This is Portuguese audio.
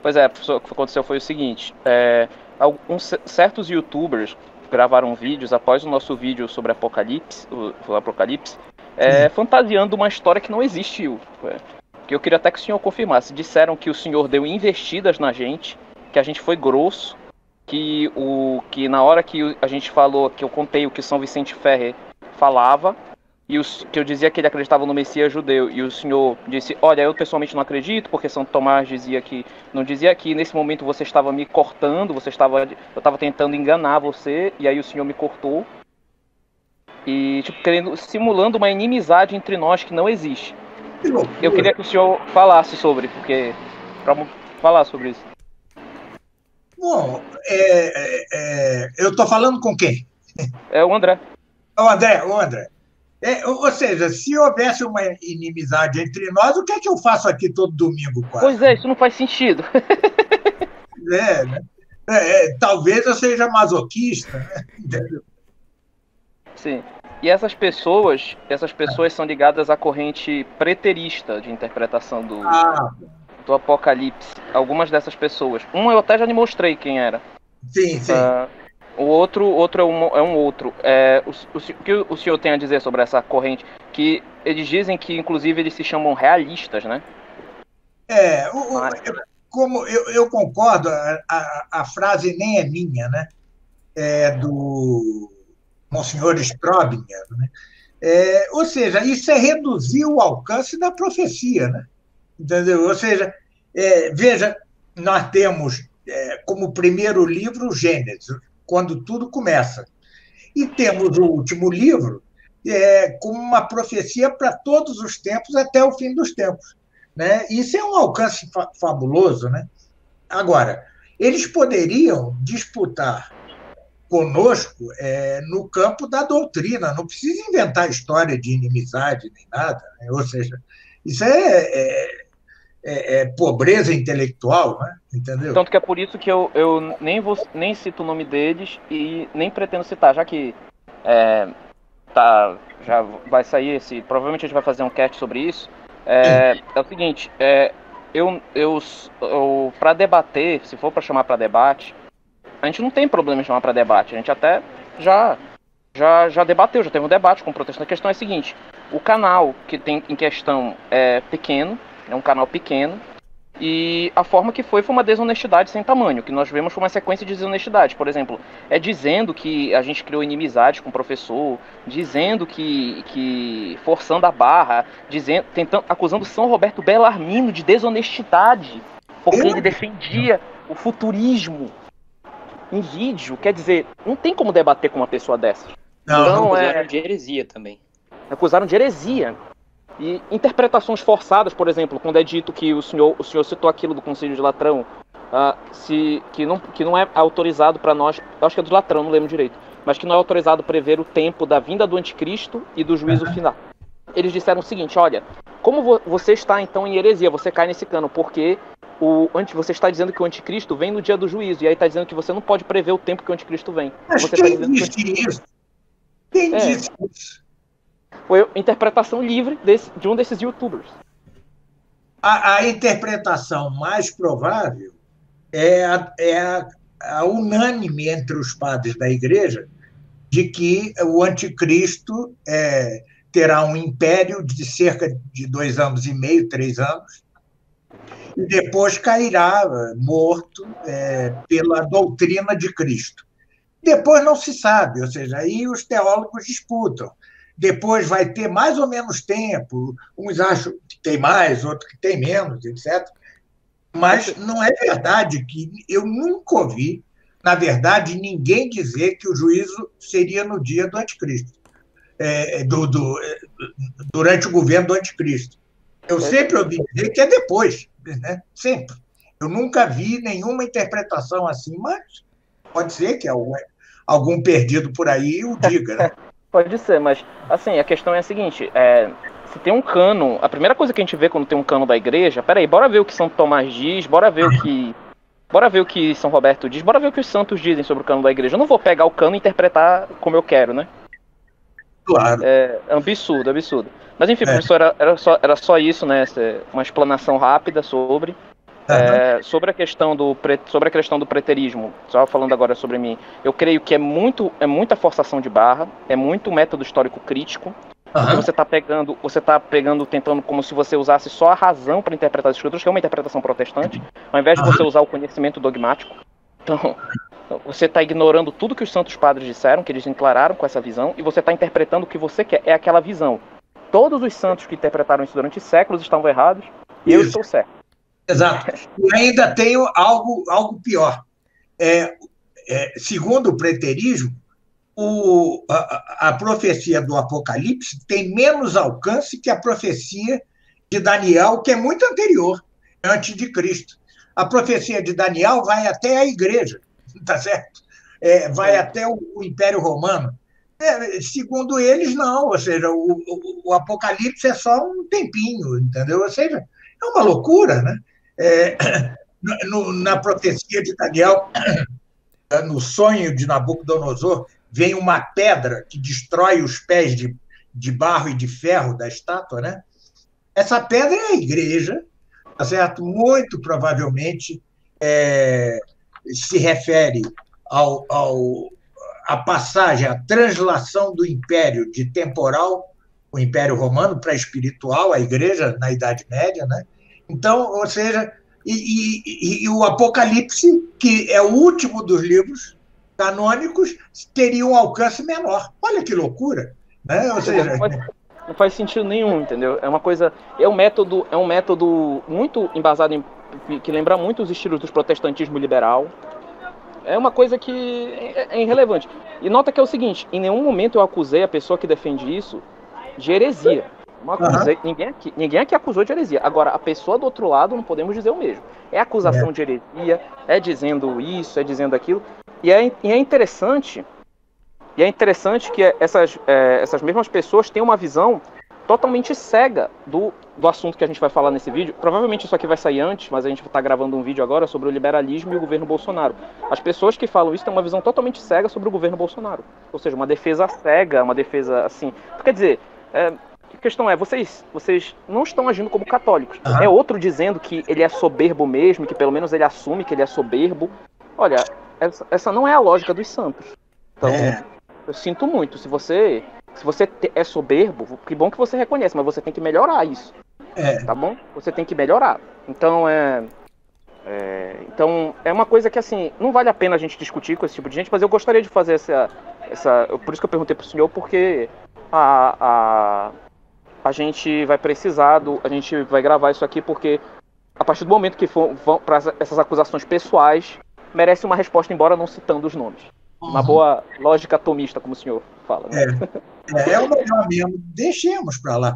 Pois é, o que aconteceu foi o seguinte, certos youtubers gravaram vídeos após o nosso vídeo sobre Apocalipse, o Apocalipse, fantasiando uma história que não existiu. Que eu queria até que o senhor confirmasse. Disseram que o senhor deu investidas na gente, que a gente foi grosso, que na hora que a gente falou, que eu contei o que São Vicente Ferrer falava, e que eu dizia que ele acreditava no Messias judeu, e o senhor disse, olha, eu pessoalmente não acredito, porque São Tomás dizia que, não dizia que nesse momento você estava me cortando, eu estava tentando enganar você, e aí o senhor me cortou, e tipo, simulando uma inimizade entre nós que não existe. Eu queria que o senhor falasse sobre, pra falar sobre isso. Bom, eu estou falando com quem? É o André. O André. Ou seja, se houvesse uma inimizade entre nós, o que é que eu faço aqui todo domingo quase? Pois é, isso não faz sentido. Talvez eu seja masoquista, né? Entendeu? Sim. E essas pessoas são ligadas à corrente preterista de interpretação do Apocalipse. Algumas dessas pessoas. Eu até já lhe mostrei quem era. Sim. O outro é um outro. O que o senhor tem a dizer sobre essa corrente? Que eles dizem que, inclusive, eles se chamam realistas, né? Como eu concordo, a frase nem é minha, né? É do Monsenhor Strobner, né? Ou seja, isso é reduzir o alcance da profecia, né? Entendeu? Ou seja, veja, nós temos como primeiro livro o Gênesis, quando tudo começa. E temos o último livro como uma profecia para todos os tempos, até o fim dos tempos. Né? Isso é um alcance fabuloso. Né? Agora, eles poderiam disputar conosco no campo da doutrina, não precisa inventar história de inimizade nem nada. Né? Ou seja, isso é pobreza intelectual, né? Entendeu? Tanto que é por isso que eu nem cito o nome deles e nem pretendo citar, já que já vai sair provavelmente a gente vai fazer um cast sobre isso. É o seguinte, para debater, se for para chamar para debate, a gente não tem problema em chamar para debate, a gente até já debateu, já teve um debate com o protestante. A questão é a seguinte, o canal que tem em questão é pequeno, é um canal pequeno, e a forma que foi uma desonestidade sem tamanho. O que nós vemos foi uma sequência de desonestidades. Por exemplo, dizendo que a gente criou inimizade com o professor, dizendo que forçando a barra, acusando São Roberto Bellarmino de desonestidade, porque ele defendia o futurismo em vídeo. Quer dizer, não tem como debater com uma pessoa dessas. Não, acusaram de heresia também. Acusaram de heresia. E interpretações forçadas, por exemplo, quando é dito que o senhor citou aquilo do Concílio de Latrão, que não é autorizado para nós, acho que é do Latrão, não lembro direito, mas que não é autorizado prever o tempo da vinda do anticristo e do juízo final. Eles disseram o seguinte, olha, como você está então em heresia, você cai nesse cano, porque você está dizendo que o anticristo vem no dia do juízo, e aí está dizendo que você não pode prever o tempo que o anticristo vem. Mas você quem disse isso? Quem disse isso? Foi interpretação livre de um desses youtubers. A interpretação mais provável é a unânime entre os padres da igreja de que o anticristo terá um império de cerca de 2 anos e meio, 3 anos, e depois cairá morto pela doutrina de Cristo. Depois não se sabe, ou seja, aí os teólogos disputam. Depois vai ter mais ou menos tempo, uns acham que tem mais, outros que tem menos, etc. Mas não é verdade que eu nunca ouvi, na verdade, ninguém dizer que o juízo seria no dia do anticristo, durante o governo do anticristo. Eu sempre ouvi dizer que é depois, né? Sempre. Eu nunca vi nenhuma interpretação assim, mas pode ser que algum perdido por aí o diga, né? Pode ser, mas assim, a questão é a seguinte, se tem um cano, a primeira coisa que a gente vê quando tem um cano da igreja, peraí, bora ver o que São Tomás diz, bora ver o que São Roberto diz, bora ver o que os santos dizem sobre o cano da igreja. Eu não vou pegar o cano e interpretar como eu quero, né? Claro. É absurdo. Mas enfim, professor, era só isso, né? Uma explanação rápida sobre. Sobre a questão do preterismo, só falando agora sobre mim, eu creio que é muita forçação de barra, é muito método histórico crítico, porque você está pegando, tentando como se você usasse só a razão para interpretar as escrituras, que é uma interpretação protestante, ao invés de você usar o conhecimento dogmático. Então, você está ignorando tudo que os santos padres disseram, que eles declararam com essa visão, e você está interpretando o que você quer, é aquela visão. Todos os santos que interpretaram isso durante séculos estavam errados, e eu estou certo. Exato. E ainda tenho algo pior. Segundo o preterismo, a profecia do Apocalipse tem menos alcance que a profecia de Daniel, que é muito anterior, antes de Cristo. A profecia de Daniel vai até a igreja, tá certo? Vai até o Império Romano. Segundo eles, não. Ou seja, o Apocalipse é só um tempinho, entendeu? Ou seja, é uma loucura, né? Na profecia de Daniel, no sonho de Nabucodonosor, vem uma pedra que destrói os pés de barro e de ferro da estátua, né? Essa pedra é a igreja, tá certo? Muito provavelmente se refere à passagem, à translação do império de temporal, o Império Romano, para espiritual, a igreja na Idade Média, né? Então, ou seja, e o Apocalipse, que é o último dos livros canônicos, teria um alcance menor. Olha que loucura, né? Ou seja, não faz sentido nenhum, entendeu? É um método muito embasado que lembra muito os estilos do protestantismo liberal. É uma coisa que é irrelevante. E nota que é o seguinte, em nenhum momento eu acusei a pessoa que defende isso de heresia. Ninguém aqui acusou de heresia. Agora, a pessoa do outro lado não podemos dizer o mesmo. É acusação de heresia, é dizendo isso, é dizendo aquilo. E é interessante que essas mesmas pessoas têm uma visão totalmente cega do assunto que a gente vai falar nesse vídeo. Provavelmente isso aqui vai sair antes, mas a gente está gravando um vídeo agora sobre o liberalismo e o governo Bolsonaro. As pessoas que falam isso têm uma visão totalmente cega sobre o governo Bolsonaro. Ou seja, uma defesa cega, uma defesa assim... Quer dizer... A questão é, vocês não estão agindo como católicos. É outro dizendo que ele é soberbo mesmo, que pelo menos ele assume que ele é soberbo. Olha, essa não é a lógica dos santos. Então, eu sinto muito. Se você é soberbo, que bom que você reconhece, mas você tem que melhorar isso. Tá bom? Você tem que melhorar. Então, então, é uma coisa que, assim, não vale a pena a gente discutir com esse tipo de gente, mas eu gostaria de fazer por isso que eu perguntei pro senhor, porque a gente vai precisar a gente vai gravar isso aqui porque a partir do momento que vão para essas acusações pessoais, merece uma resposta, embora não citando os nomes. Uma boa lógica atomista, como o senhor fala. Né? É o melhor mesmo. Deixemos para lá.